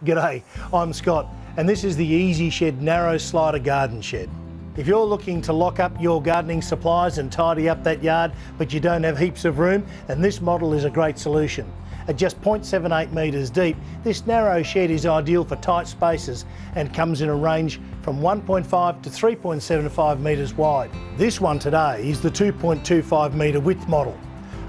G'day, I'm Scott, and this is the Easy Shed Narrow Slider Garden Shed. If you're looking to lock up your gardening supplies and tidy up that yard, but you don't have heaps of room, then this model is a great solution. At just 0.78 metres deep, this narrow shed is ideal for tight spaces and comes in a range from 1.5 to 3.75 metres wide. This one today is the 2.25 metre width model.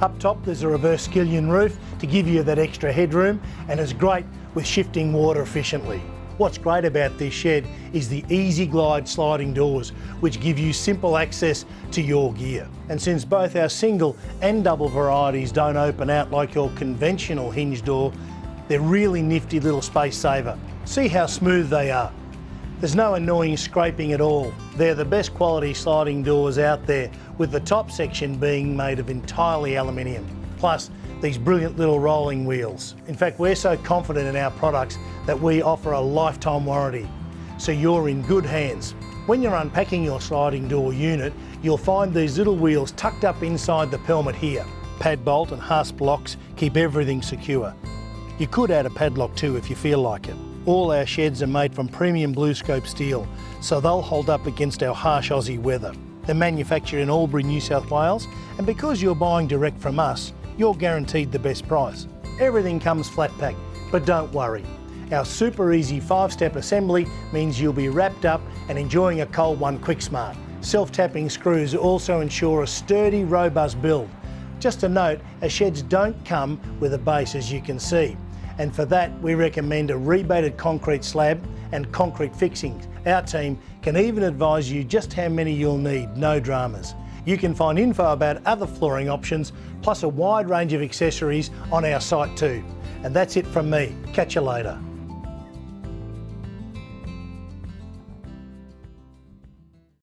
Up top there's a reverse skillion roof to give you that extra headroom, and is great with shifting water efficiently. What's great about this shed is the Easy Glide sliding doors, which give you simple access to your gear. And since both our single and double varieties don't open out like your conventional hinge door, they're really nifty little space saver. See how smooth they are. There's no annoying scraping at all. They're the best quality sliding doors out there, with the top section being made of entirely aluminium. Plus, these brilliant little rolling wheels. In fact, we're so confident in our products that we offer a lifetime warranty, so you're in good hands. When you're unpacking your sliding door unit, you'll find these little wheels tucked up inside the pelmet here. Pad bolt and hasp locks keep everything secure. You could add a padlock too if you feel like it. All our sheds are made from premium BlueScope steel, so they'll hold up against our harsh Aussie weather. They're manufactured in Albury, New South Wales, and because you're buying direct from us, you're guaranteed the best price. Everything comes flat packed, but don't worry. Our super easy 5-step assembly means you'll be wrapped up and enjoying a cold one quick smart. Self-tapping screws also ensure a sturdy, robust build. Just a note, our sheds don't come with a base, as you can see, and for that we recommend a rebated concrete slab and concrete fixings. Our team can even advise you just how many you'll need, no dramas. You can find info about other flooring options, plus a wide range of accessories on our site too. And that's it from me. Catch you later.